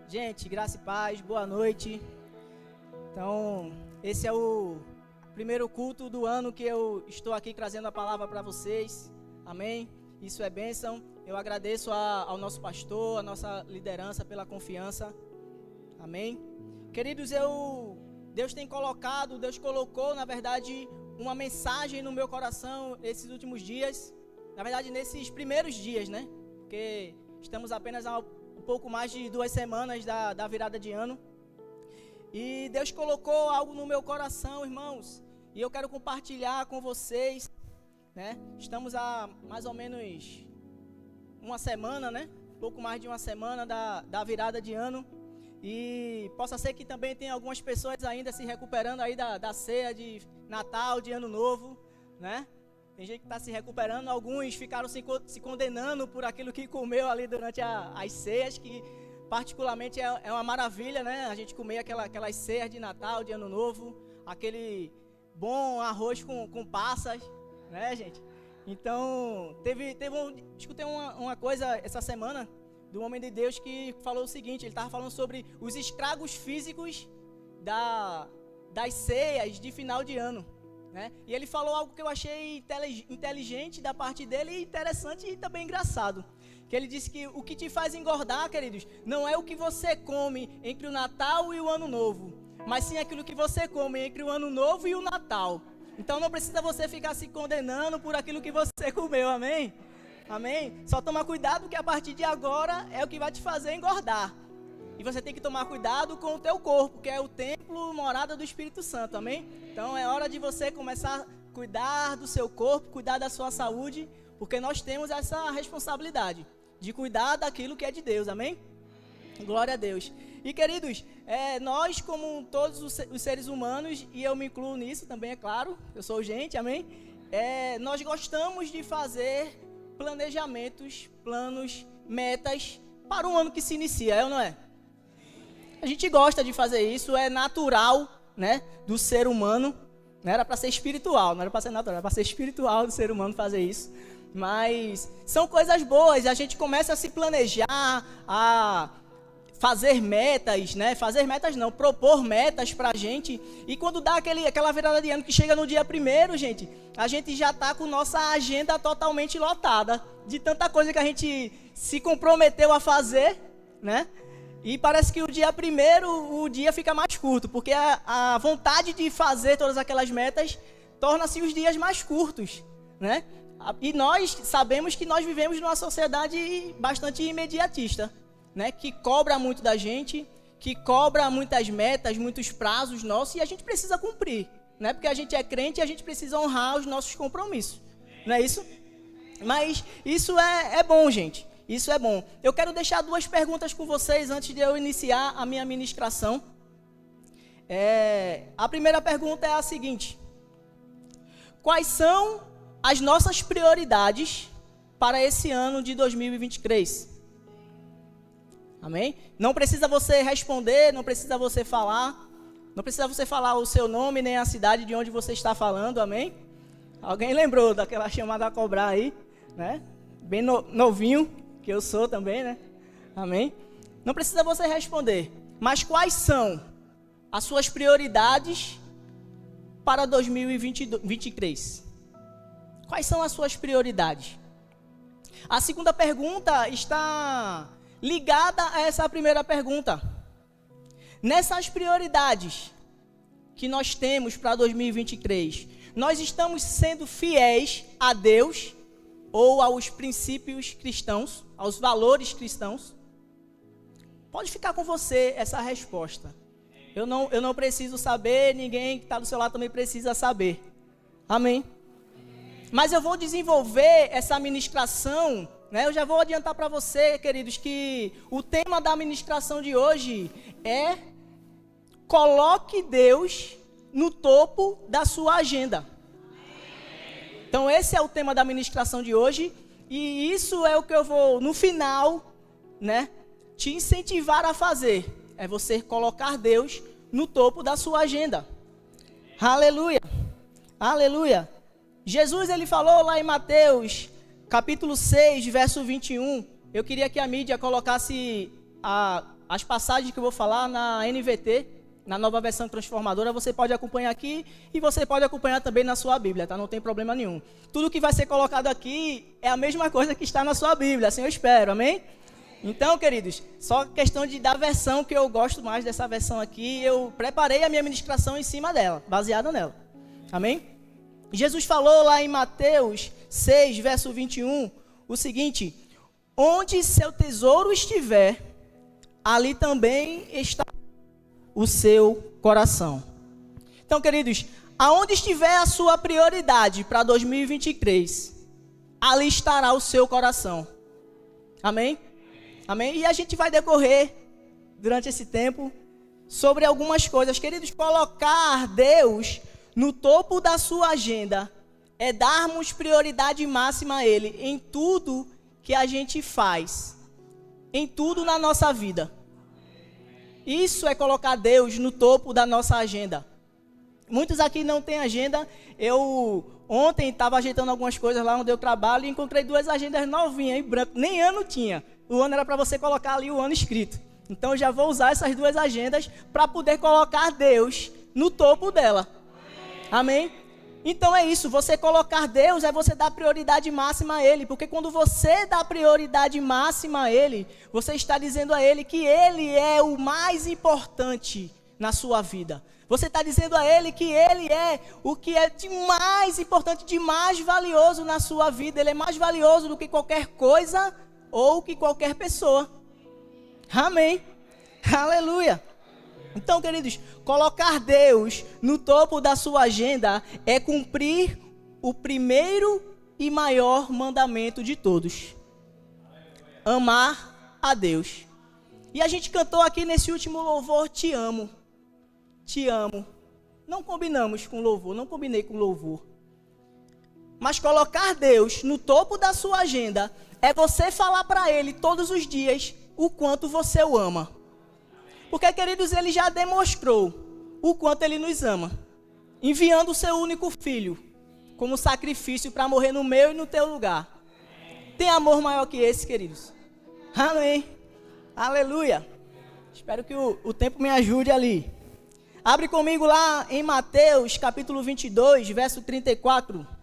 Gente, graça e paz, boa noite. Então, esse é o primeiro culto do ano que eu estou aqui trazendo a palavra para vocês. Amém? Isso é bênção. Eu agradeço ao nosso pastor, a nossa liderança pela confiança. Amém? Queridos, Deus colocou, na verdade, uma mensagem no meu coração nesses últimos dias. Na verdade, nesses primeiros dias, né? Porque estamos apenas há um pouco mais de 2 semanas da virada de ano. E Deus colocou algo no meu coração, irmãos. E eu quero compartilhar com vocês, né? Estamos há mais ou menos uma semana, né? Pouco mais de uma semana da virada de ano. E possa ser que também tem algumas pessoas ainda se recuperando aí da ceia de Natal, de Ano Novo, né? Tem gente que está se recuperando, alguns ficaram se condenando por aquilo que comeu ali durante as ceias, que particularmente é uma maravilha, né? A gente comer aquelas ceias de Natal, de Ano Novo, aquele bom arroz com passas, né, gente? Então, escutei uma coisa essa semana do homem de Deus que falou o seguinte, ele estava falando sobre os estragos físicos das ceias de final de ano. Né? E ele falou algo que eu achei inteligente da parte dele e interessante e também engraçado. Que ele disse que o que te faz engordar, queridos, não é o que você come entre o Natal e o Ano Novo, mas sim aquilo que você come entre o Ano Novo e o Natal. Então não precisa você ficar se condenando por aquilo que você comeu, amém? Amém? Só toma cuidado que a partir de agora é o que vai te fazer engordar. E você tem que tomar cuidado com o teu corpo, que é o templo, morada do Espírito Santo, amém? Então é hora de você começar a cuidar do seu corpo, cuidar da sua saúde, porque nós temos essa responsabilidade de cuidar daquilo que é de Deus, amém? Glória a Deus. E queridos, nós como todos os seres humanos, e eu me incluo nisso também, é claro, eu sou gente, amém? Nós gostamos de fazer planejamentos, planos, metas para o ano que se inicia, é ou não é? A gente gosta de fazer isso, é natural, né, do ser humano. Não era para ser espiritual, não era para ser natural, era para ser espiritual do ser humano fazer isso. Mas são coisas boas, a gente começa a se planejar, a fazer metas, né? Fazer metas não, propor metas pra gente. E quando dá aquela virada de ano que chega no dia 1º, gente, a gente já tá com nossa agenda totalmente lotada de tanta coisa que a gente se comprometeu a fazer, né? E parece que o dia 1º, o dia fica mais curto, porque a vontade de fazer todas aquelas metas torna-se os dias mais curtos, né? E nós sabemos que nós vivemos numa sociedade bastante imediatista, né? Que cobra muito da gente, que cobra muitas metas, muitos prazos nossos, e a gente precisa cumprir, né? Porque a gente é crente e a gente precisa honrar os nossos compromissos, não é isso? Mas isso é bom, gente. Isso é bom. Eu quero deixar 2 perguntas com vocês antes de eu iniciar a minha ministração. A primeira pergunta é a seguinte: quais são as nossas prioridades para esse ano de 2023? Amém? Não precisa você responder, não precisa você falar, não precisa você falar o seu nome nem a cidade de onde você está falando, amém? Alguém lembrou daquela chamada a cobrar aí, né? Bem novinho, que eu sou também, né? Amém? Não precisa você responder, mas quais são as suas prioridades para 2023? Quais são as suas prioridades? A segunda pergunta está ligada a essa primeira pergunta. Nessas prioridades que nós temos para 2023, nós estamos sendo fiéis a Deus ou aos princípios cristãos, aos valores cristãos? Pode ficar com você essa resposta. Eu não preciso saber, ninguém que está do seu lado também precisa saber. Amém? Mas eu vou desenvolver essa ministração, né? Eu já vou adiantar para você, queridos, que o tema da ministração de hoje é: coloque Deus no topo da sua agenda. Então esse é o tema da ministração de hoje, e isso é o que eu vou, no final, né, te incentivar a fazer. É você colocar Deus no topo da sua agenda. Aleluia, aleluia. Jesus, ele falou lá em Mateus, capítulo 6, verso 21. Eu queria que a mídia colocasse as passagens que eu vou falar na NVT, na nova versão transformadora, você pode acompanhar aqui e você pode acompanhar também na sua Bíblia, tá? Não tem problema nenhum. Tudo que vai ser colocado aqui é a mesma coisa que está na sua Bíblia, assim eu espero, amém? Então, queridos, só questão da versão que eu gosto mais dessa versão aqui, eu preparei a minha ministração em cima dela, baseada nela, amém? Jesus falou lá em Mateus 6, verso 21, o seguinte: onde seu tesouro estiver, ali também está o seu coração. Então, queridos, aonde estiver a sua prioridade para 2023, ali estará o seu coração. Amém? Amém? E a gente vai decorrer durante esse tempo sobre algumas coisas. Queridos, colocar Deus no topo da sua agenda é darmos prioridade máxima a Ele em tudo que a gente faz, em tudo na nossa vida. Isso é colocar Deus no topo da nossa agenda. Muitos aqui não têm agenda. Eu ontem estava ajeitando algumas coisas lá onde eu trabalho e encontrei 2 agendas novinhas em branco. Nem ano tinha. O ano era para você colocar ali o ano escrito. Então eu já vou usar essas 2 agendas para poder colocar Deus no topo dela. Amém? Então é isso, você colocar Deus é você dar prioridade máxima a Ele, porque quando você dá prioridade máxima a Ele, você está dizendo a Ele que Ele é o mais importante na sua vida. Você está dizendo a Ele que Ele é o que é de mais importante, de mais valioso na sua vida. Ele é mais valioso do que qualquer coisa ou que qualquer pessoa. Amém? Aleluia! Então, queridos, colocar Deus no topo da sua agenda é cumprir o primeiro e maior mandamento de todos: amar a Deus. E a gente cantou aqui nesse último louvor: te amo, te amo. Não combinamos com louvor, não combinei com louvor. Mas colocar Deus no topo da sua agenda é você falar para Ele todos os dias o quanto você o ama. Porque, queridos, Ele já demonstrou o quanto Ele nos ama, enviando o seu único filho como sacrifício para morrer no meu e no teu lugar. Tem amor maior que esse, queridos? Amém. Aleluia. Espero que o tempo me ajude ali. Abre comigo lá em Mateus capítulo 22, verso 34.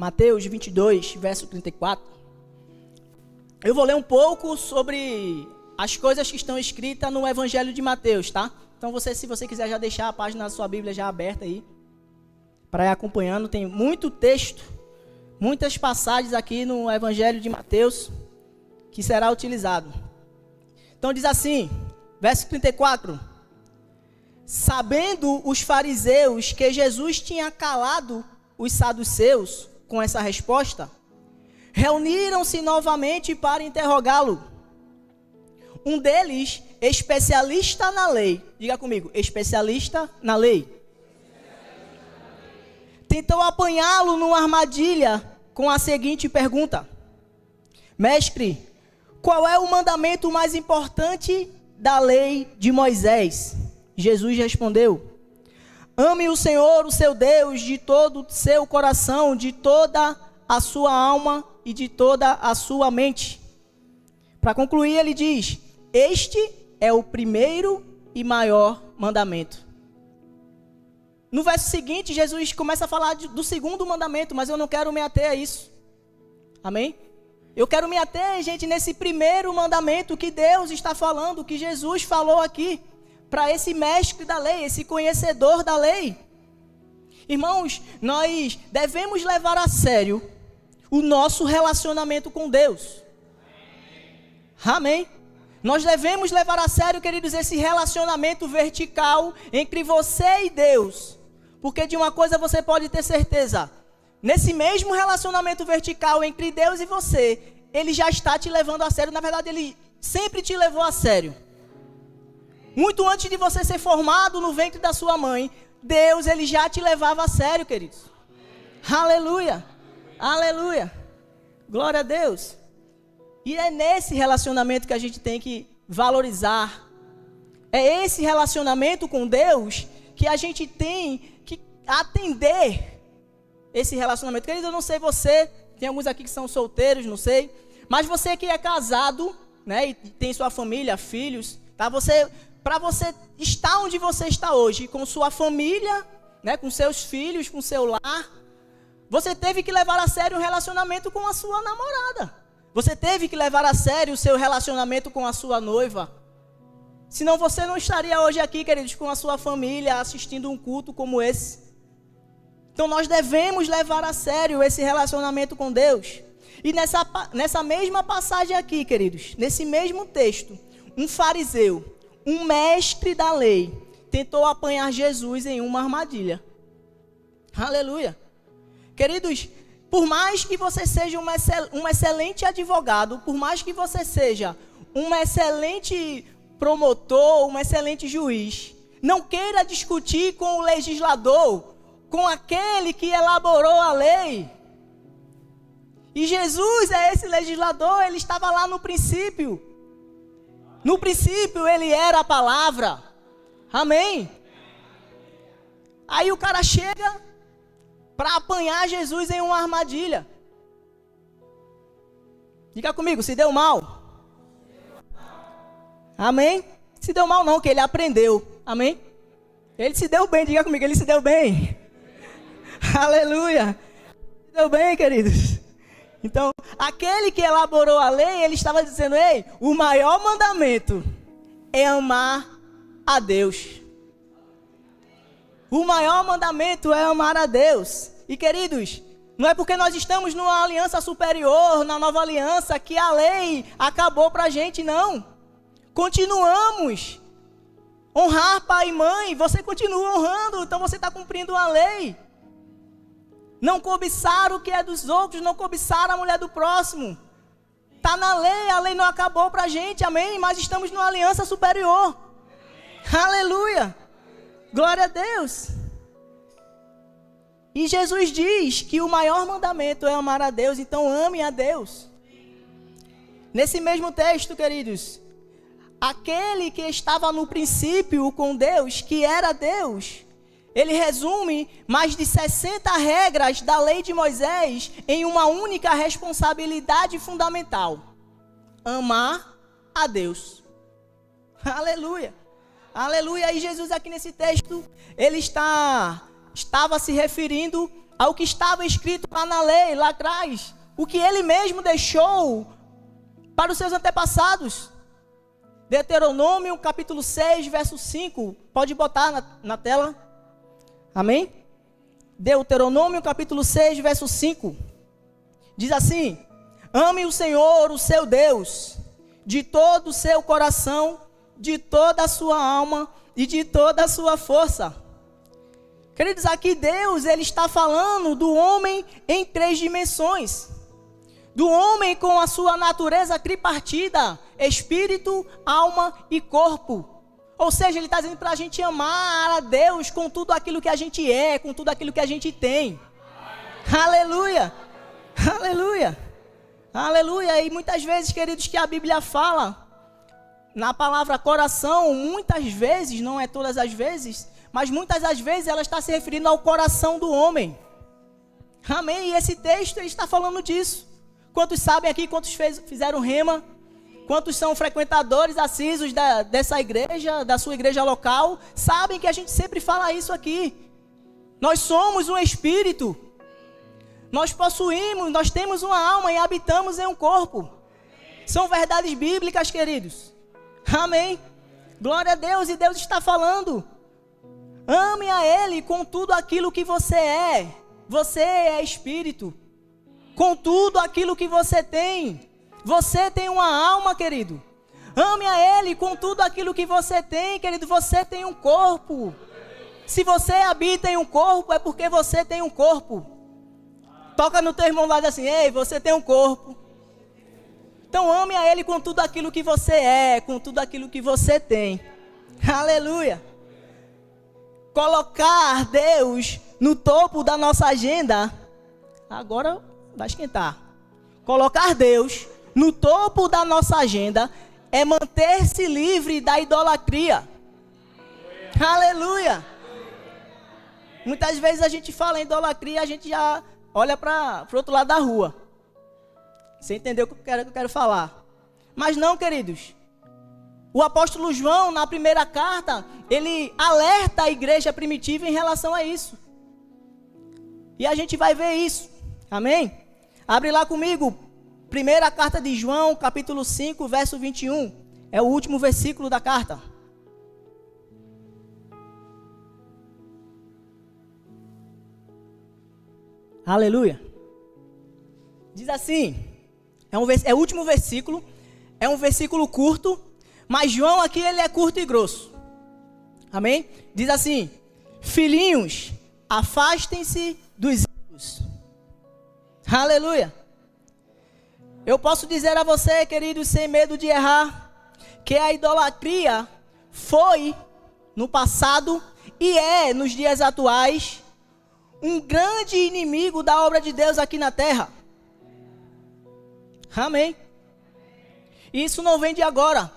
Mateus 22, verso 34. Eu vou ler um pouco sobre as coisas que estão escritas no Evangelho de Mateus, tá? Então, se você quiser já deixar a página da sua Bíblia já aberta aí, para ir acompanhando, tem muito texto, muitas passagens aqui no Evangelho de Mateus, que será utilizado. Então, diz assim, verso 34. Sabendo os fariseus que Jesus tinha calado os saduceus com essa resposta, reuniram-se novamente para interrogá-lo. Um deles, especialista na lei, diga comigo, especialista na lei, tentou apanhá-lo numa armadilha com a seguinte pergunta: Mestre, qual é o mandamento mais importante da lei de Moisés? Jesus respondeu: ame o Senhor, o seu Deus, de todo o seu coração, de toda a sua alma e de toda a sua mente. Para concluir, ele diz: este é o primeiro e maior mandamento. No verso seguinte, Jesus começa a falar do segundo mandamento, mas eu não quero me ater a isso. Amém? Eu quero me ater, gente, nesse primeiro mandamento que Deus está falando, que Jesus falou aqui, para esse mestre da lei, esse conhecedor da lei. Irmãos, nós devemos levar a sério o nosso relacionamento com Deus. Amém? Nós devemos levar a sério, queridos, esse relacionamento vertical entre você e Deus. Porque de uma coisa você pode ter certeza: nesse mesmo relacionamento vertical entre Deus e você, Ele já está te levando a sério. Na verdade, Ele sempre te levou a sério. Muito antes de você ser formado no ventre da sua mãe, Deus, Ele já te levava a sério, queridos. Aleluia, aleluia, glória a Deus. E é nesse relacionamento que a gente tem que valorizar. É esse relacionamento com Deus que a gente tem que atender esse relacionamento. Querido, eu não sei você, tem alguns aqui que são solteiros, não sei, mas você que é casado, né, e tem sua família, filhos, tá? Para você estar onde você está hoje, com sua família, né, com seus filhos, com seu lar, você teve que levar a sério um relacionamento com a sua namorada. Você teve que levar a sério o seu relacionamento com a sua noiva. Senão você não estaria hoje aqui, queridos, com a sua família, assistindo um culto como esse. Então nós devemos levar a sério esse relacionamento com Deus. E nessa mesma passagem aqui, queridos, nesse mesmo texto, um fariseu, um mestre da lei, tentou apanhar Jesus em uma armadilha. Aleluia. Queridos, por mais que você seja um excelente advogado, por mais que você seja um excelente promotor, um excelente juiz, não queira discutir com o legislador, com aquele que elaborou a lei. E Jesus é esse legislador, ele estava lá no princípio. No princípio ele era a palavra. Amém? Aí o cara chega para apanhar Jesus em uma armadilha. Diga comigo, se deu mal. Amém? Se deu mal não, que ele aprendeu. Amém? Ele se deu bem, diga comigo, ele se deu bem. Aleluia. Se deu bem, queridos. Então, aquele que elaborou a lei, ele estava dizendo, ei, o maior mandamento é amar a Deus. O maior mandamento é amar a Deus. E queridos, não é porque nós estamos numa aliança superior, na nova aliança, que a lei acabou para a gente, não. Continuamos. Honrar pai e mãe, você continua honrando, então você está cumprindo a lei. Não cobiçar o que é dos outros, não cobiçar a mulher do próximo. Está na lei, a lei não acabou para a gente, amém? Mas estamos numa aliança superior. Aleluia. Glória a Deus. E Jesus diz que o maior mandamento é amar a Deus, então ame a Deus. Nesse mesmo texto, queridos, aquele que estava no princípio com Deus, que era Deus, ele resume mais de 60 regras da lei de Moisés em uma única responsabilidade fundamental: amar a Deus. Aleluia. Aleluia. E Jesus aqui nesse texto, ele estava se referindo ao que estava escrito lá na lei, lá atrás. O que ele mesmo deixou para os seus antepassados. Deuteronômio capítulo 6, verso 5. Pode botar na tela. Amém? Deuteronômio capítulo 6, verso 5. Diz assim: ame o Senhor, o seu Deus, de todo o seu coração, de toda a sua alma e de toda a sua força. Queridos, aqui Deus, ele está falando do homem em 3 dimensões. Do homem com a sua natureza tripartida, espírito, alma e corpo. Ou seja, ele está dizendo para a gente amar a Deus com tudo aquilo que a gente é, com tudo aquilo que a gente tem. Aleluia. Aleluia. Aleluia. E muitas vezes, queridos, que a Bíblia fala na palavra coração, muitas vezes, não é todas as vezes, mas muitas das vezes ela está se referindo ao coração do homem. Amém? E esse texto ele está falando disso. Quantos sabem aqui, quantos fizeram rema? Quantos são frequentadores assíduos dessa igreja, da sua igreja local? Sabem que a gente sempre fala isso aqui. Nós somos um espírito. Nós possuímos, nós temos uma alma e habitamos em um corpo. São verdades bíblicas, queridos. Amém? Glória a Deus. E Deus está falando: ame a Ele com tudo aquilo que você é. Você é espírito. Com tudo aquilo que você tem. Você tem uma alma, querido. Ame a Ele com tudo aquilo que você tem, querido. Você tem um corpo. Se você habita em um corpo, é porque você tem um corpo. Toca no teu irmão lá e diz assim: ei, você tem um corpo. Então ame a Ele com tudo aquilo que você é, com tudo aquilo que você tem. Aleluia. Colocar Deus no topo da nossa agenda. Agora vai esquentar. Colocar Deus no topo da nossa agenda é manter-se livre da idolatria. Aleluia. Muitas vezes a gente fala em idolatria e a gente já olha para o outro lado da rua. Você entendeu o que eu quero falar? Mas não, queridos. O apóstolo João, na primeira carta, ele alerta a igreja primitiva em relação a isso. E a gente vai ver isso. Amém? Abre lá comigo. Primeira carta de João, capítulo 5, verso 21. É o último versículo da carta. Aleluia. Diz assim, é o último versículo, é um versículo curto, mas João aqui ele é curto e grosso. Amém? Diz assim, filhinhos, afastem-se dos ídolos. Aleluia. Eu posso dizer a você, queridos, sem medo de errar, que a idolatria foi no passado e é nos dias atuais um grande inimigo da obra de Deus aqui na terra. Amém. Isso não vem de agora.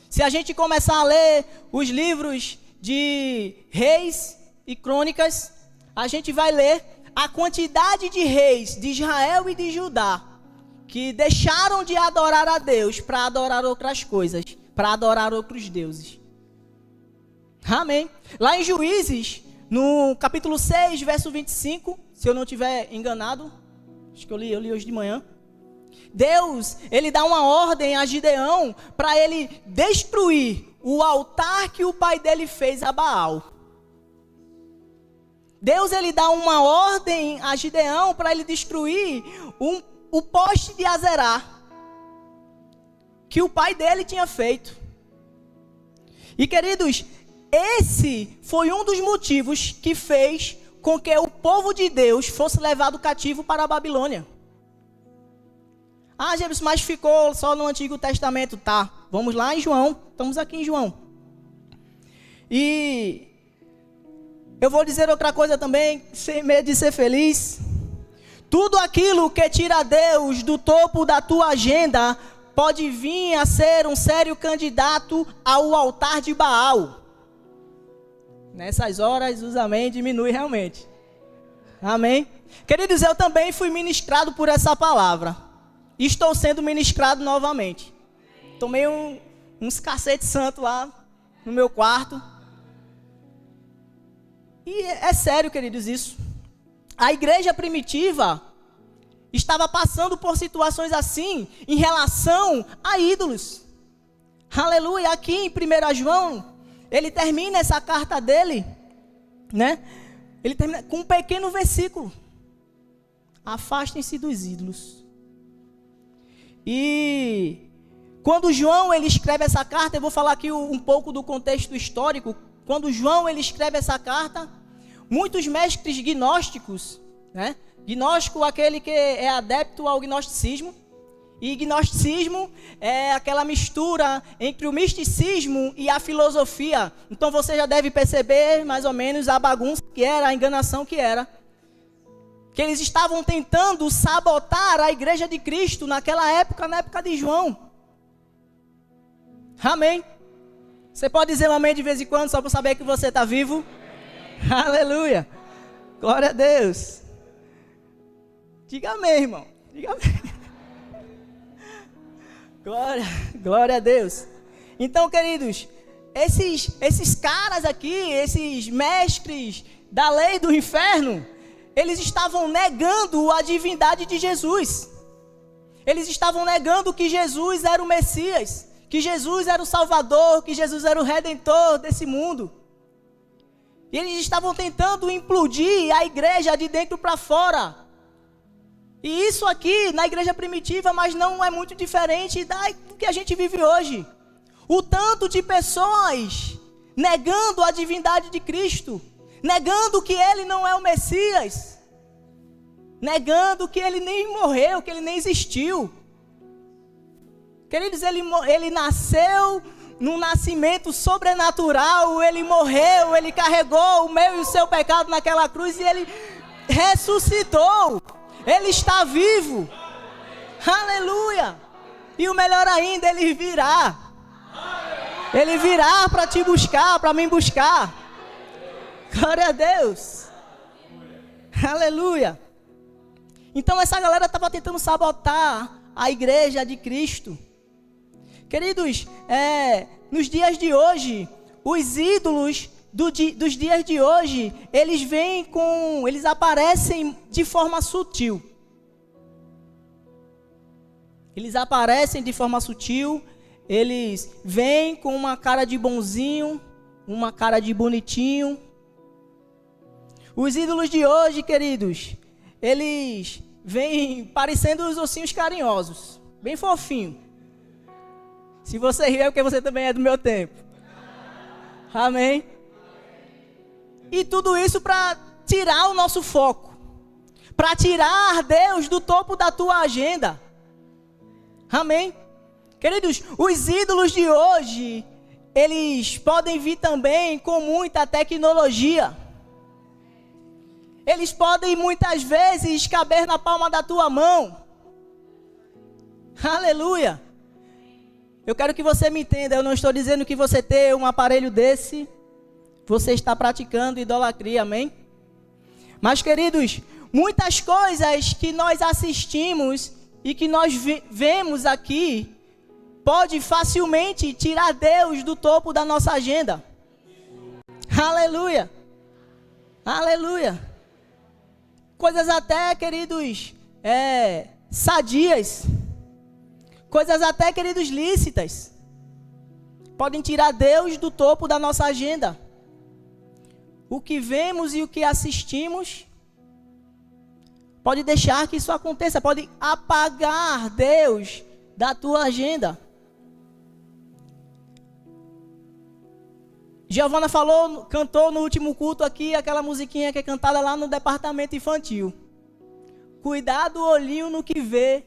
Se a gente começar a ler os livros de Reis e Crônicas, a gente vai ler a quantidade de reis de Israel e de Judá que deixaram de adorar a Deus para adorar outras coisas, para adorar outros deuses. Amém. Lá em Juízes, no capítulo 6, verso 25, se eu não estiver enganado, acho que eu li hoje de manhã. Deus, ele dá uma ordem a Gideão para ele destruir o altar que o pai dele fez a Baal. Deus, ele dá uma ordem a Gideão para ele destruir o poste de Azerá que o pai dele tinha feito. E queridos, esse foi um dos motivos que fez com que o povo de Deus fosse levado cativo para a Babilônia. Ah, Jebson, mas ficou só no Antigo Testamento. Tá, vamos lá em João. Estamos aqui em João. E eu vou dizer outra coisa também, sem medo de ser feliz. Tudo aquilo que tira Deus do topo da tua agenda pode vir a ser um sério candidato ao altar de Baal. Nessas horas, os amém diminui realmente. Amém? Queridos, eu também fui ministrado por essa palavra. Estou sendo ministrado novamente. Tomei uns cacetes santos lá no meu quarto. E é sério, queridos, isso. A igreja primitiva estava passando por situações assim em relação a ídolos. Aleluia. Aqui em 1 João, ele termina essa carta dele, né? Ele termina com um pequeno versículo. Afastem-se dos ídolos. E quando João ele escreve essa carta, eu vou falar aqui um pouco do contexto histórico. Quando João ele escreve essa carta, muitos mestres gnósticos, né? Gnóstico, aquele que é adepto ao gnosticismo. E gnosticismo é aquela mistura entre o misticismo e a filosofia. Então você já deve perceber mais ou menos a bagunça que era, a enganação que era. Que eles estavam tentando sabotar a igreja de Cristo naquela época, na época de João. Amém. Você pode dizer um amém de vez em quando, só para saber que você está vivo? Aleluia. Glória a Deus. Diga amém, irmão. Diga amém. Glória a Deus. Então, queridos, esses caras aqui, esses mestres da lei do inferno, eles estavam negando a divindade de Jesus. Eles estavam negando que Jesus era o Messias, que Jesus era o Salvador, que Jesus era o Redentor desse mundo. E eles estavam tentando implodir a igreja de dentro para fora. E isso aqui na igreja primitiva, mas não é muito diferente do que a gente vive hoje. O tanto de pessoas negando a divindade de Cristo, negando que Ele não é o Messias, negando que Ele nem morreu, que Ele nem existiu. Queridos, Ele nasceu num nascimento sobrenatural, Ele morreu, Ele carregou o meu e o seu pecado naquela cruz e Ele ressuscitou. Ele está vivo. Aleluia. E o melhor ainda, Ele virá. Ele virá para te buscar, para me buscar. Glória a Deus. Aleluia. Então essa galera estava tentando sabotar a igreja de Cristo. Queridos, nos dias de hoje, os ídolos dos dias de hoje, eles aparecem de forma sutil. Eles aparecem de forma sutil, eles vêm com uma cara de bonzinho, uma cara de bonitinho. Os ídolos de hoje, queridos, eles vêm parecendo os ossinhos carinhosos, bem fofinho. Se você rir é porque você também é do meu tempo. Amém? E tudo isso para tirar o nosso foco, para tirar Deus do topo da tua agenda. Amém? Queridos, os ídolos de hoje, eles podem vir também com muita tecnologia. Eles podem muitas vezes caber na palma da tua mão. Aleluia. Eu quero que você me entenda, eu não estou dizendo que você ter um aparelho desse, você está praticando idolatria, amém? Mas, queridos, muitas coisas que nós assistimos e que nós vemos aqui, pode facilmente tirar Deus do topo da nossa agenda. Aleluia. Aleluia. Coisas até, queridos, sadias. Coisas até, queridos, lícitas. Podem tirar Deus do topo da nossa agenda. O que vemos e o que assistimos pode deixar que isso aconteça, pode apagar Deus da tua agenda. Giovana cantou no último culto aqui, aquela musiquinha que é cantada lá no departamento infantil. Cuidado olhinho no que vê,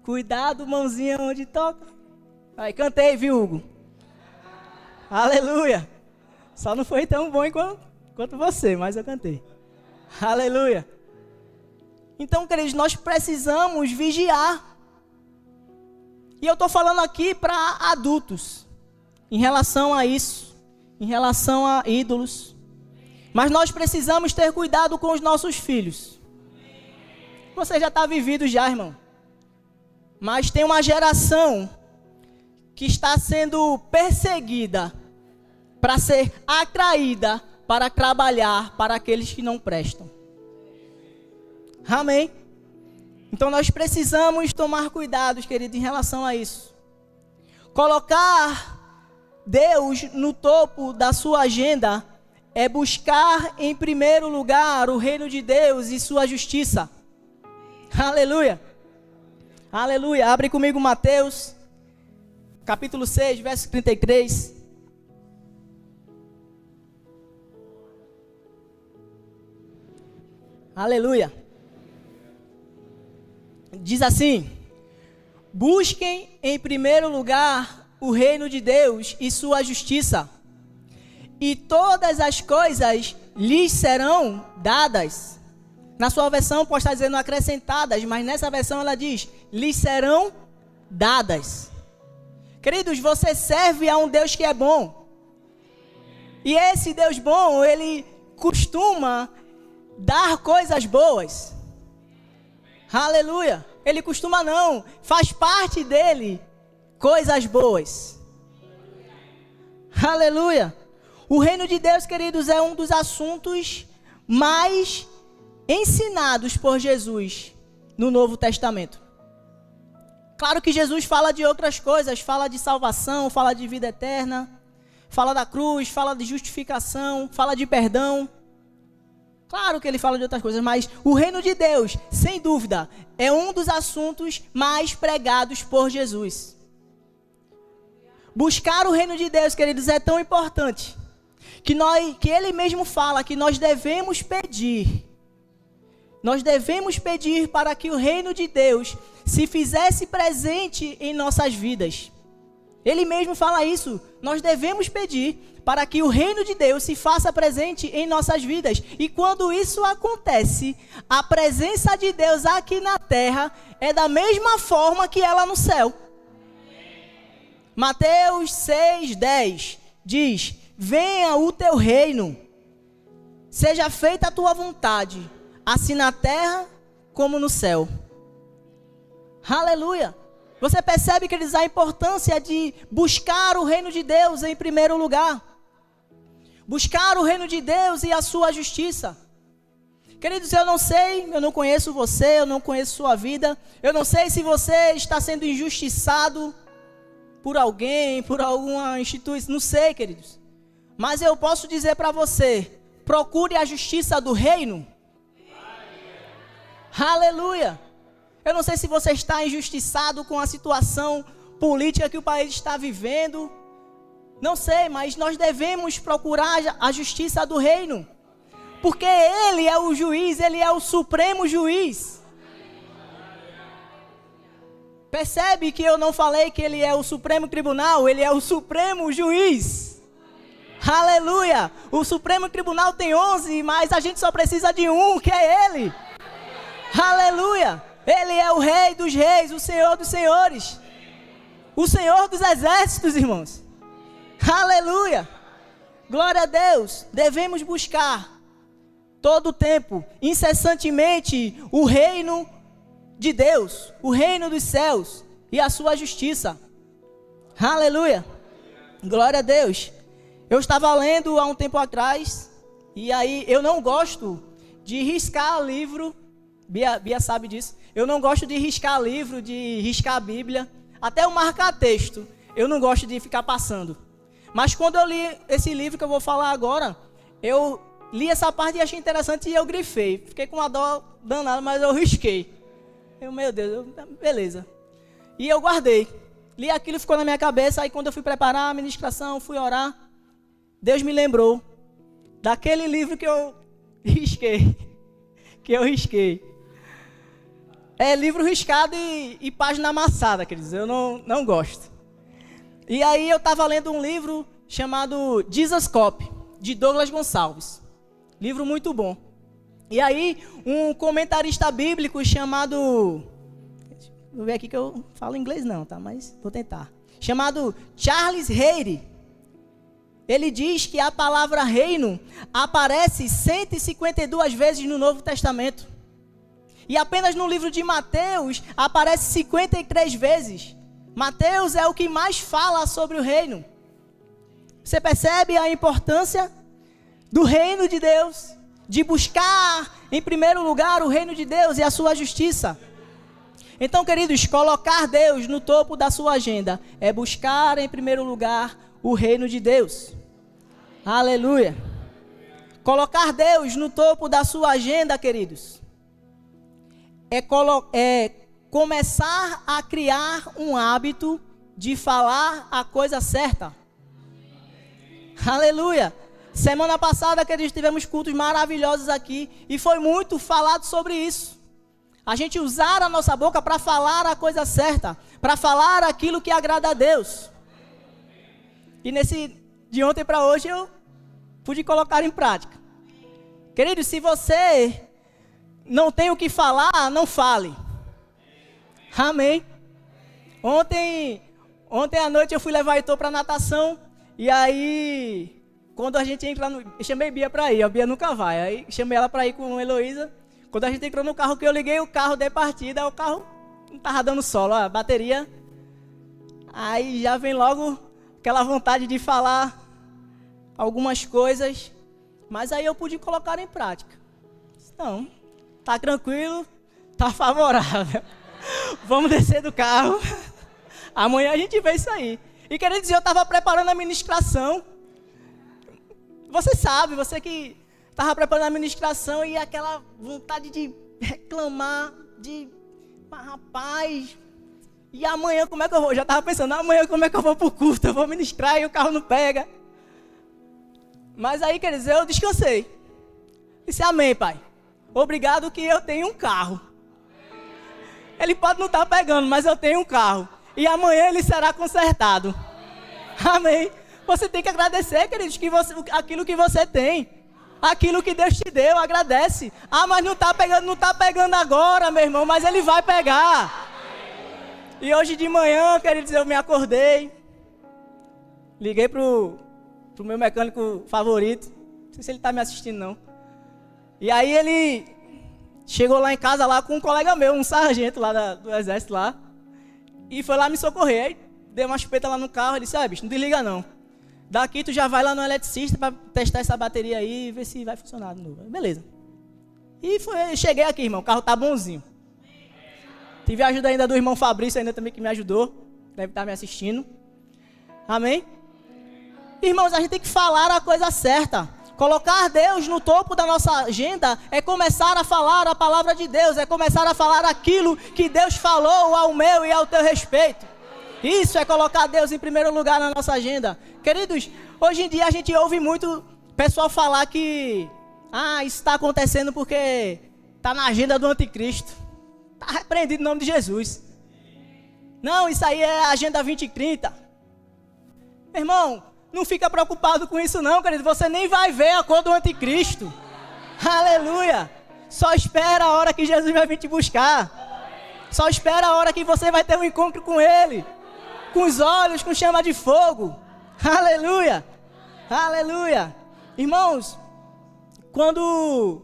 cuidado mãozinha onde toca. Aí cantei, viu, Hugo? Aleluia. Só não foi tão bom quanto você, mas eu cantei. Aleluia. Então, queridos, nós precisamos vigiar. E eu estou falando aqui para adultos, em relação a isso, em relação a ídolos. Mas nós precisamos ter cuidado com os nossos filhos. Você já está vivido já, irmão. Mas tem uma geração que está sendo perseguida para ser atraída para trabalhar para aqueles que não prestam. Amém? Então nós precisamos tomar cuidados, querido, em relação a isso. Colocar Deus no topo da sua agenda é buscar em primeiro lugar o reino de Deus e sua justiça. Aleluia. Aleluia. Abre comigo Mateus, capítulo 6, verso 33. Aleluia. Diz assim: busquem em primeiro lugar o reino de Deus e sua justiça, e todas as coisas lhes serão dadas. Na sua versão pode estar dizendo acrescentadas, mas nessa versão ela diz, lhes serão dadas. Queridos, você serve a um Deus que é bom. E esse Deus bom, ele costuma dar coisas boas. Aleluia. Ele costuma não, faz parte dele coisas boas. Aleluia. O reino de Deus, queridos, é um dos assuntos mais ensinados por Jesus no Novo Testamento. Claro que Jesus fala de outras coisas, fala de salvação, fala de vida eterna, fala da cruz, fala de justificação, fala de perdão. Claro que ele fala de outras coisas, mas o reino de Deus, sem dúvida, é um dos assuntos mais pregados por Jesus. Buscar o reino de Deus, queridos, é tão importante que ele mesmo fala que nós devemos pedir. Nós devemos pedir para que o reino de Deus se fizesse presente em nossas vidas. Ele mesmo fala isso. Nós devemos pedir para que o reino de Deus se faça presente em nossas vidas. E quando isso acontece, a presença de Deus aqui na terra é da mesma forma que ela no céu. Mateus 6:10 diz: venha o teu reino, seja feita a tua vontade, assim na terra como no céu. Aleluia! Você percebe, queridos, a importância de buscar o reino de Deus em primeiro lugar. Buscar o reino de Deus e a sua justiça. Queridos, eu não sei, eu não conheço você, eu não conheço sua vida. Eu não sei se você está sendo injustiçado por alguém, por alguma instituição. Não sei, queridos. Mas eu posso dizer para você, procure a justiça do reino. Aleluia! Eu não sei se você está injustiçado com a situação política que o país está vivendo. Não sei, mas nós devemos procurar a justiça do reino. Porque Ele é o juiz, Ele é o supremo juiz. Percebe que eu não falei que Ele é o supremo tribunal, Ele é o supremo juiz. Aleluia! O supremo tribunal tem 11, mas a gente só precisa de um, que é Ele. Aleluia! Ele é o Rei dos reis, o Senhor dos senhores. O Senhor dos exércitos, irmãos. Aleluia! Glória a Deus. Devemos buscar todo o tempo, incessantemente, o reino de Deus, o reino dos céus e a sua justiça. Aleluia! Glória a Deus. Eu estava lendo há um tempo atrás, e aí eu não gosto de riscar livro, Bia sabe disso, eu não gosto de riscar livro, de riscar a Bíblia, até eu marcar texto, eu não gosto de ficar passando. Mas quando eu li esse livro que eu vou falar agora, eu li essa parte e achei interessante e eu grifei. Fiquei com uma dó danada, mas eu risquei. Meu Deus, beleza. E eu guardei. Li aquilo, ficou na minha cabeça. Aí quando eu fui preparar a ministração, fui orar, Deus me lembrou daquele livro que eu risquei. É livro riscado e página amassada, queridos. Eu não gosto. E aí eu estava lendo um livro chamado Jesus Cop, de Douglas Gonçalves. Livro muito bom. E aí, um comentarista bíblico chamado... Vou ver aqui que eu falo inglês não, tá? Mas vou tentar. Chamado Charles Hayre. Ele diz que a palavra reino aparece 152 vezes no Novo Testamento. E apenas no livro de Mateus aparece 53 vezes. Mateus é o que mais fala sobre o reino. Você percebe a importância do reino de Deus, de buscar em primeiro lugar o reino de Deus e a sua justiça. Então, queridos, colocar Deus no topo da sua agenda é buscar em primeiro lugar o reino de Deus. Aleluia! Colocar Deus no topo da sua agenda, queridos, é começar a criar um hábito de falar a coisa certa. Aleluia! Semana passada, queridos, tivemos cultos maravilhosos aqui e foi muito falado sobre isso. A gente usar a nossa boca para falar a coisa certa, para falar aquilo que agrada a Deus. E de ontem para hoje eu pude colocar em prática. Queridos, se você não tem o que falar, não fale. Amém. Ontem à noite eu fui levar Heitor para natação e aí... Quando a gente entra no... Eu chamei Bia para ir, a Bia nunca vai. Aí chamei ela para ir com a Heloísa. Quando a gente entrou no carro, que eu liguei o carro, dei partida, o carro não estava dando solo, a bateria. Aí já vem logo aquela vontade de falar algumas coisas. Mas aí eu pude colocar em prática. Não, tá tranquilo, tá favorável. Vamos descer do carro. Amanhã a gente vê isso aí. E queria dizer, eu estava preparando a ministração. Você sabe, você que estava preparando a administração e aquela vontade de reclamar, mas rapaz, e amanhã como é que eu vou? Já estava pensando, amanhã como é que eu vou para o culto? Eu vou ministrar e o carro não pega. Mas aí, quer dizer, eu descansei. Disse, amém, pai. Obrigado que eu tenho um carro. Ele pode não estar pegando, mas eu tenho um carro. E amanhã ele será consertado. Amém. Você tem que agradecer, queridos, aquilo que você tem. Aquilo que Deus te deu, agradece. Ah, mas não está pegando agora, meu irmão, mas ele vai pegar. E hoje de manhã, queridos, eu me acordei. Liguei pro meu mecânico favorito. Não sei se ele está me assistindo, não. E aí ele chegou lá em casa lá com um colega meu, um sargento lá do exército lá, e foi lá me socorrer. Aí deu uma chupeta lá no carro, ele disse, bicho, não desliga não. Daqui tu já vai lá no eletricista para testar essa bateria aí e ver se vai funcionar de novo. Beleza. E cheguei aqui, irmão, o carro tá bonzinho. Tive a ajuda ainda do irmão Fabrício ainda também que me ajudou, deve estar me assistindo. Amém? Irmãos, a gente tem que falar a coisa certa. Colocar Deus no topo da nossa agenda é começar a falar a palavra de Deus, é começar a falar aquilo que Deus falou ao meu e ao teu respeito. Isso é colocar Deus em primeiro lugar na nossa agenda. Queridos, hoje em dia a gente ouve muito pessoal falar que isso está acontecendo porque está na agenda do anticristo. Está repreendido em nome de Jesus. Não, isso aí é a agenda 2030. Meu irmão, não fica preocupado com isso não, querido. Você nem vai ver a cor do anticristo. Aleluia. Só espera a hora que Jesus vai vir te buscar. Só espera a hora que você vai ter um encontro com Ele. Com os olhos, com chama de fogo. Aleluia. Aleluia. Irmãos, quando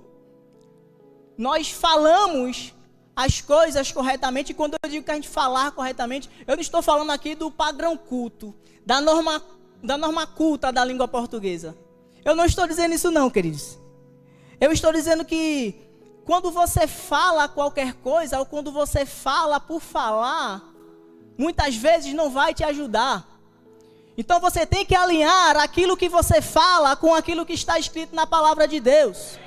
nós falamos as coisas corretamente, quando eu digo que a gente falar corretamente, eu não estou falando aqui do padrão culto, da norma culta da língua portuguesa. Eu não estou dizendo isso não, queridos. Eu estou dizendo que quando você fala qualquer coisa, ou quando você fala por falar, muitas vezes não vai te ajudar. Então você tem que alinhar aquilo que você fala com aquilo que está escrito na palavra de Deus.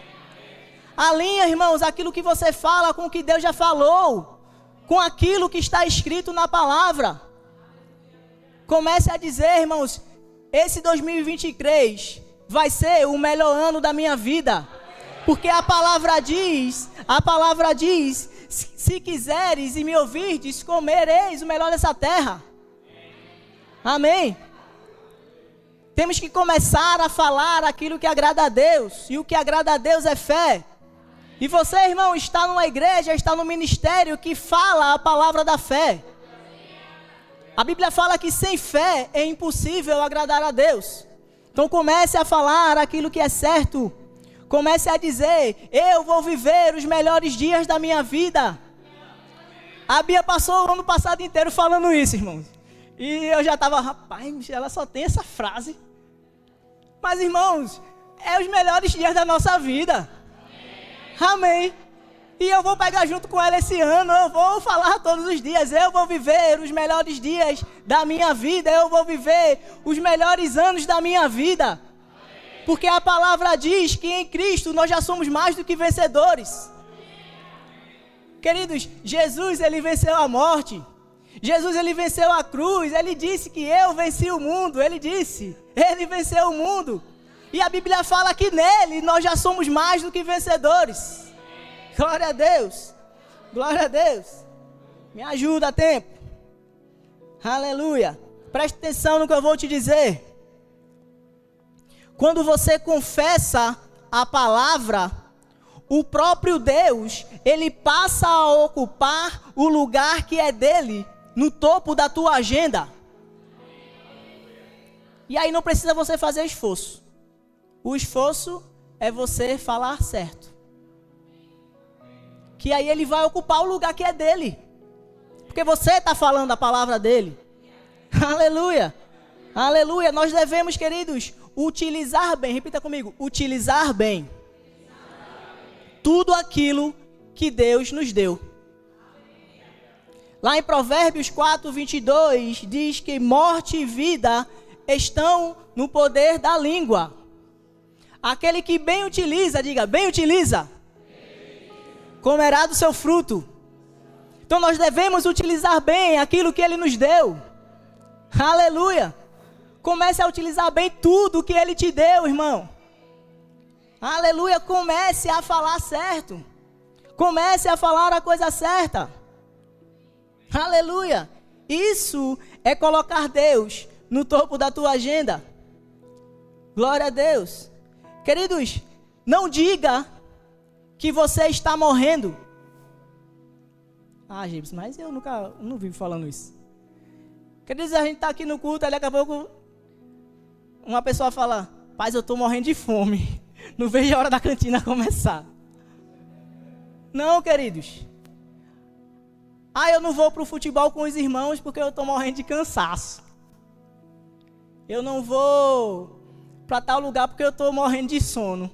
Alinha, irmãos, aquilo que você fala com o que Deus já falou, com aquilo que está escrito na palavra. Comece a dizer, irmãos, esse 2023 vai ser o melhor ano da minha vida. Porque a palavra diz, se quiseres e me ouvirdes, comereis o melhor dessa terra. Amém? Temos que começar a falar aquilo que agrada a Deus. E o que agrada a Deus é fé. E você, irmão, está numa igreja, está no ministério que fala a palavra da fé. A Bíblia fala que sem fé é impossível agradar a Deus. Então comece a falar aquilo que é certo. Comece a dizer, eu vou viver os melhores dias da minha vida. A Bia passou o ano passado inteiro falando isso, irmãos. E eu já estava, rapaz, ela só tem essa frase. Mas, irmãos, é os melhores dias da nossa vida. Amém. E eu vou pegar junto com ela esse ano, eu vou falar todos os dias, eu vou viver os melhores dias da minha vida, eu vou viver os melhores anos da minha vida. Porque a palavra diz que em Cristo nós já somos mais do que vencedores. Queridos, Jesus, ele venceu a morte. Jesus, ele venceu a cruz. Ele disse que eu venci o mundo. Ele venceu o mundo. E a Bíblia fala que nele nós já somos mais do que vencedores. Glória a Deus. Glória a Deus. Me ajuda, tempo. Aleluia. Preste atenção no que eu vou te dizer. Quando você confessa a palavra, o próprio Deus, ele passa a ocupar o lugar que é dele, no topo da tua agenda. E aí não precisa você fazer esforço. O esforço é você falar certo. Que aí ele vai ocupar o lugar que é dele. Porque você está falando a palavra dele. Aleluia. Aleluia. Nós devemos, queridos, utilizar bem. Repita comigo. Utilizar bem. Tudo aquilo que Deus nos deu. Lá em Provérbios 4:22 diz que morte e vida estão no poder da língua. Aquele que bem utiliza, diga, bem utiliza, comerá do seu fruto. Então nós devemos utilizar bem aquilo que Ele nos deu. Aleluia. Comece a utilizar bem tudo que Ele te deu, irmão. Aleluia. Comece a falar certo. Comece a falar a coisa certa. Aleluia. Isso é colocar Deus no topo da tua agenda. Glória a Deus. Queridos, não diga que você está morrendo. Gibson, mas eu não vivo falando isso. Queridos, a gente está aqui no culto, aí daqui a pouco uma pessoa fala, paz, eu estou morrendo de fome. Não vejo a hora da cantina começar. Não, queridos. Eu não vou para o futebol com os irmãos porque eu estou morrendo de cansaço. Eu não vou para tal lugar porque eu estou morrendo de sono.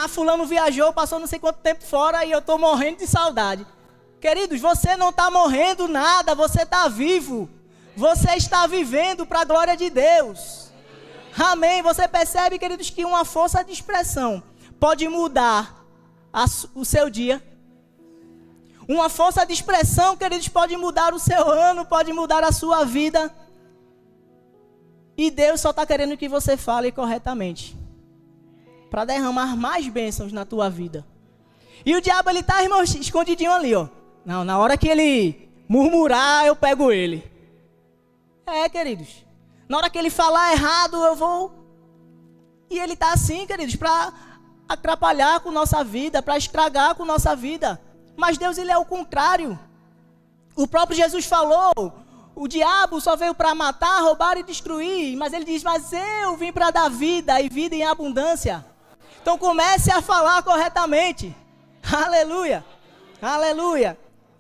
Fulano viajou, passou não sei quanto tempo fora e eu estou morrendo de saudade. Queridos, você não está morrendo nada, você está vivo. Você está vivendo para a glória de Deus. Amém. Você percebe, queridos, que uma força de expressão pode mudar o seu dia. Uma força de expressão, queridos, pode mudar o seu ano, pode mudar a sua vida. E Deus só está querendo que você fale corretamente, para derramar mais bênçãos na tua vida. E o diabo, ele está, irmão, escondidinho ali, ó. Não, na hora que ele murmurar, eu pego ele. Queridos. Na hora que ele falar errado, eu vou. E ele está assim, queridos, para atrapalhar com nossa vida, para estragar com nossa vida. Mas Deus, ele é o contrário. O próprio Jesus falou, o diabo só veio para matar, roubar e destruir. Mas ele diz, mas eu vim para dar vida e vida em abundância. Então comece a falar corretamente. Aleluia, aleluia.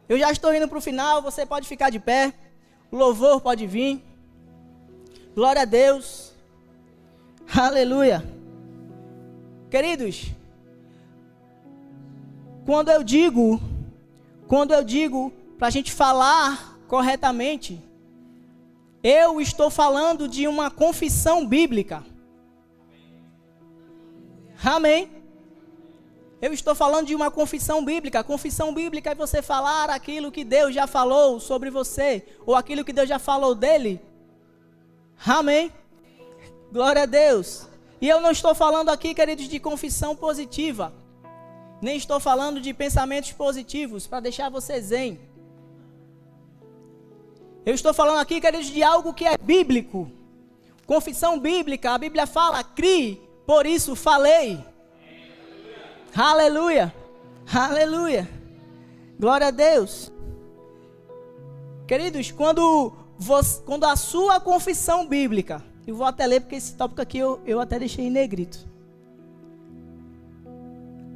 Eu já estou indo para o final, você pode ficar de pé. O louvor pode vir. Glória a Deus. Aleluia. Queridos, quando eu digo para a gente falar corretamente, eu estou falando de uma confissão bíblica. Amém? Eu estou falando de uma confissão bíblica. Confissão bíblica é você falar aquilo que Deus já falou sobre você, ou aquilo que Deus já falou dele. Amém? Glória a Deus. E eu não estou falando aqui, queridos, de confissão positiva. Nem estou falando de pensamentos positivos, para deixar você zen. Eu estou falando aqui, queridos, de algo que é bíblico. Confissão bíblica, a Bíblia fala, crie, por isso falei. Aleluia, aleluia. Glória a Deus. Queridos, quando a sua confissão bíblica, eu vou até ler porque esse tópico aqui eu até deixei em negrito.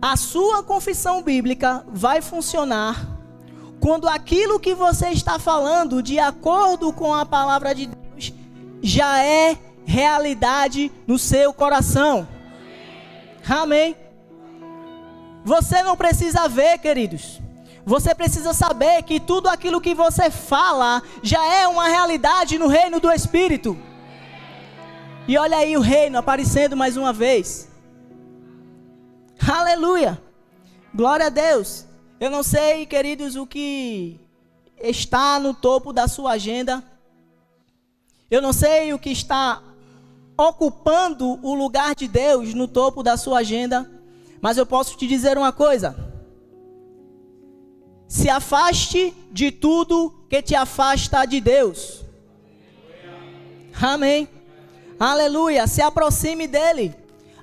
A sua confissão bíblica vai funcionar quando aquilo que você está falando, de acordo com a palavra de Deus, já é realidade no seu coração. Amém? Você não precisa ver, queridos. Você precisa saber que tudo aquilo que você fala já é uma realidade no reino do Espírito. E olha aí o reino aparecendo mais uma vez. Aleluia. Glória a Deus. Eu não sei, queridos, o que está no topo da sua agenda. Eu não sei o que está ocupando o lugar de Deus no topo da sua agenda. Mas eu posso te dizer uma coisa. Se afaste de tudo que te afasta de Deus. Amém. Aleluia. Se aproxime dele.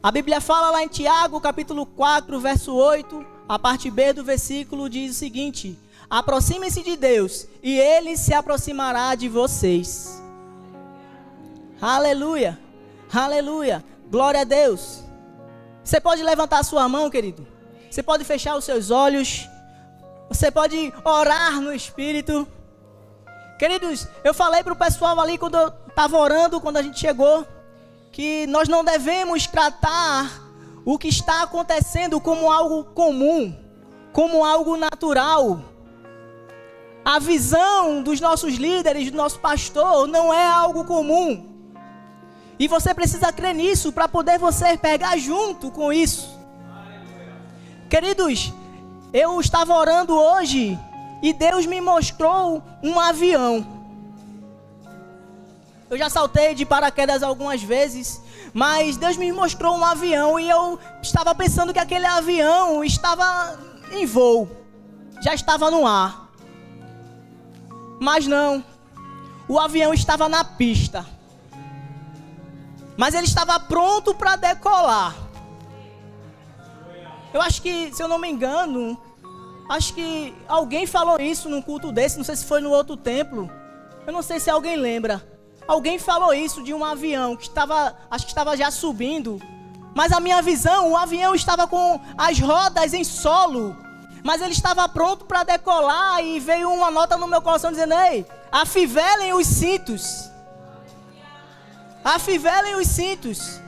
A Bíblia fala lá em Tiago, capítulo 4, verso 8, a parte B do versículo diz o seguinte: aproxime-se de Deus e ele se aproximará de vocês. Aleluia. Aleluia. Glória a Deus. Você pode levantar a sua mão, querido. Você pode fechar os seus olhos. Você pode orar no Espírito. Queridos, eu falei para o pessoal ali quando eu estava orando, quando a gente chegou, que nós não devemos tratar o que está acontecendo como algo comum, como algo natural. A visão dos nossos líderes, do nosso pastor, não é algo comum. E você precisa crer nisso para poder você pegar junto com isso. Queridos, eu estava orando hoje e Deus me mostrou um avião. Eu já saltei de paraquedas algumas vezes, mas Deus me mostrou um avião e eu estava pensando que aquele avião estava em voo, já estava no ar. Mas não, o avião estava na pista. Mas ele estava pronto para decolar. Eu acho que, se eu não me engano, acho que alguém falou isso num culto desse, não sei se foi no outro templo. Eu não sei se alguém lembra. Alguém falou isso de um avião que estava, acho que estava já subindo Mas a minha visão, o avião estava com as rodas em solo, mas ele estava pronto para decolar, e veio uma nota no meu coração dizendo: ei, afivelem os cintos. Afivelem os cintos.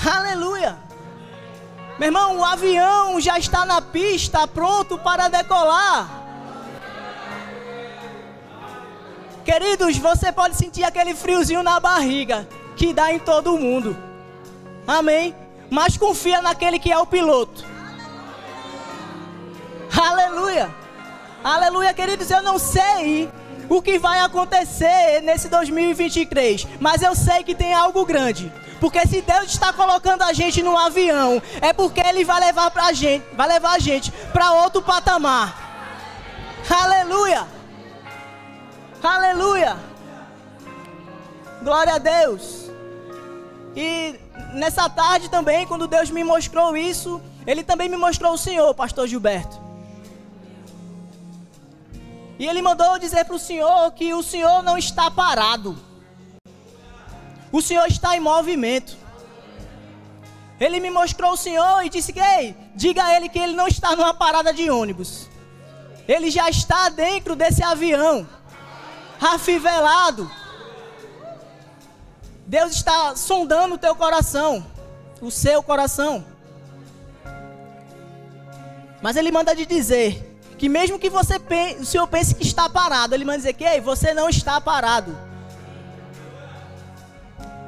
Aleluia. Meu irmão, o avião já está na pista, pronto para decolar. Queridos, você pode sentir aquele friozinho na barriga que dá em todo mundo. Amém? Mas confia naquele que é o piloto. Aleluia. Aleluia, queridos. Eu não sei o que vai acontecer nesse 2023, mas eu sei que tem algo grande. Porque se Deus está colocando a gente num avião, é porque Ele vai levar a gente para outro patamar. Aleluia. Aleluia. Glória a Deus. E nessa tarde também, quando Deus me mostrou isso, Ele também me mostrou o Senhor, pastor Gilberto. E Ele mandou dizer para o Senhor que o Senhor não está parado. O Senhor está em movimento. Ele me mostrou o Senhor e disse que, ei, diga a Ele que Ele não está numa parada de ônibus. Ele já está dentro desse avião, afivelado. Deus está sondando o teu coração, o seu coração. Mas Ele manda te dizer que mesmo que o Senhor pense que está parado, Ele manda dizer que, ei, você não está parado.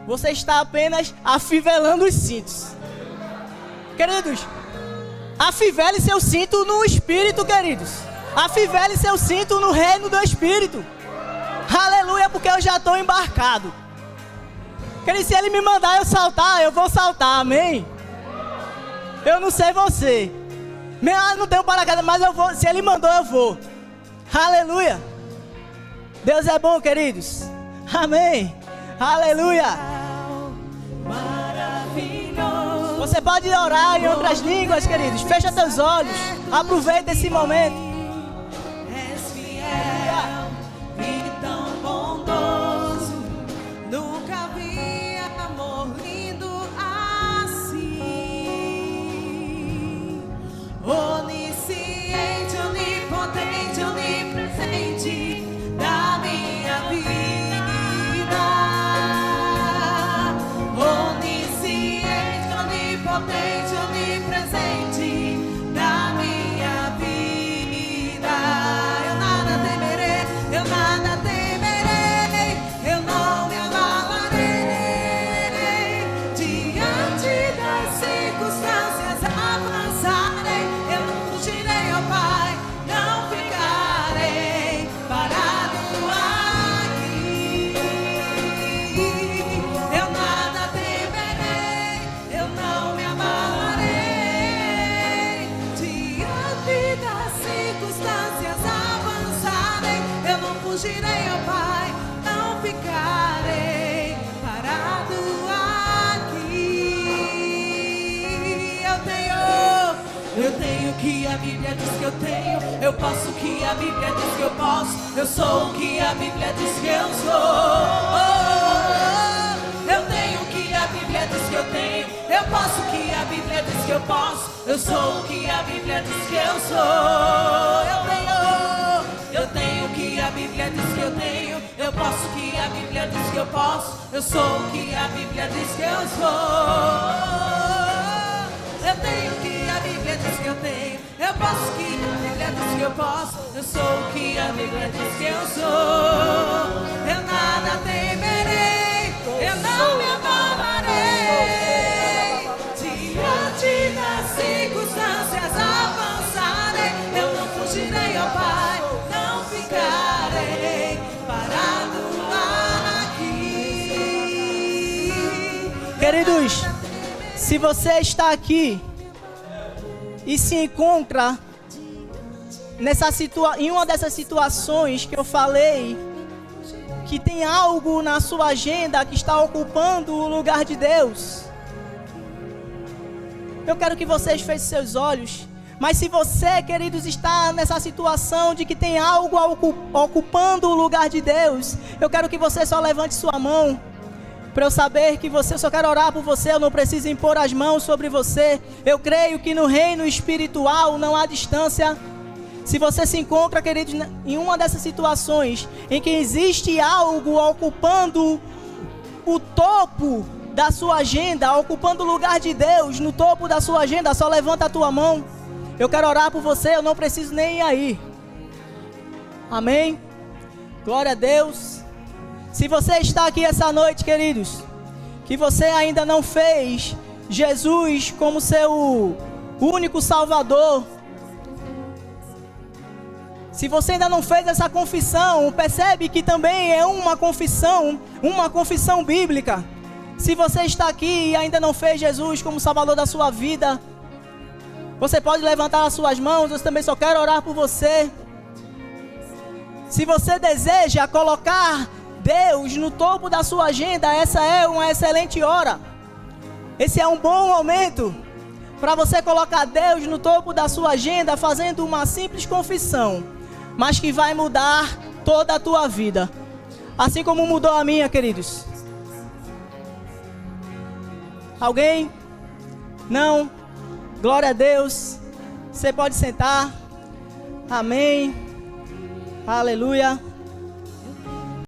Você está apenas afivelando os cintos. Queridos, afivele seu cinto no Espírito, queridos. Afivele seu cinto no reino do Espírito. Aleluia, porque eu já estou embarcado. Queridos, se Ele me mandar eu saltar, eu vou saltar, amém? Eu não sei você. Não tenho paraquedas, mas eu vou. Se Ele mandou, eu vou. Aleluia. Deus é bom, queridos. Amém. Aleluia. Você pode orar em outras línguas, queridos. Fecha teus olhos. Aproveita esse momento. És fiel e tão bondoso. Nunca vi amor lindo assim. Onisciente, onipotente, onipresente da minha vida. Onipotente, onipresente da minha vida. Eu nada temerei, eu nada temerei, eu não me abalarei. Diante das circunstâncias avançarei, eu não fugirei, ó Pai, não ficarei parado aqui. Eu nada temerei, eu não me abalarei. Diante das circunstâncias avançarem, eu não fugirei, ó Pai, não ficarei parado aqui. Eu tenho o que a Bíblia diz que eu tenho, eu posso o que a Bíblia diz que eu posso, eu sou o que a Bíblia diz que eu sou. Eu tenho o que a Bíblia diz que eu tenho, eu posso o que a Bíblia diz que eu posso, eu sou o que a Bíblia diz que eu sou. Eu tenho o que a Bíblia diz que eu tenho, eu posso o que a Bíblia diz que eu posso, eu sou o que a Bíblia diz que eu sou. Eu tenho o que a Bíblia diz que eu tenho, eu posso o que a Bíblia diz que eu posso, eu sou o que a Bíblia diz que eu sou. Eu nada temerei, eu não me abalarei. Diante das circunstâncias avançarem, eu não fugirei, ó Pai, não ficarei parado aqui. Queridos, se você está aqui e se encontra em uma dessas situações que eu falei, que tem algo na sua agenda que está ocupando o lugar de Deus, eu quero que vocês fechem seus olhos. Mas se você, queridos, está nessa situação de que tem algo ocupando o lugar de Deus, eu quero que você só levante sua mão, para eu saber que você, eu só quero orar por você, eu não preciso impor as mãos sobre você. Eu creio que no reino espiritual não há distância. Se você se encontra, queridos, em uma dessas situações em que existe algo ocupando o topo da sua agenda, ocupando o lugar de Deus no topo da sua agenda, só levanta a tua mão. Eu quero orar por você, eu não preciso nem ir aí. Amém? Glória a Deus. Se você está aqui essa noite, queridos, que você ainda não fez Jesus como seu único Salvador, se você ainda não fez essa confissão, percebe que também é uma confissão bíblica. Se você está aqui e ainda não fez Jesus como Salvador da sua vida, você pode levantar as suas mãos, eu também só quero orar por você. Se você deseja colocar Deus no topo da sua agenda, essa é uma excelente hora. Esse é um bom momento para você colocar Deus no topo da sua agenda, fazendo uma simples confissão, mas que vai mudar toda a tua vida, assim como mudou a minha, queridos. Alguém? Não? Glória a Deus. Você pode sentar. Amém. Aleluia.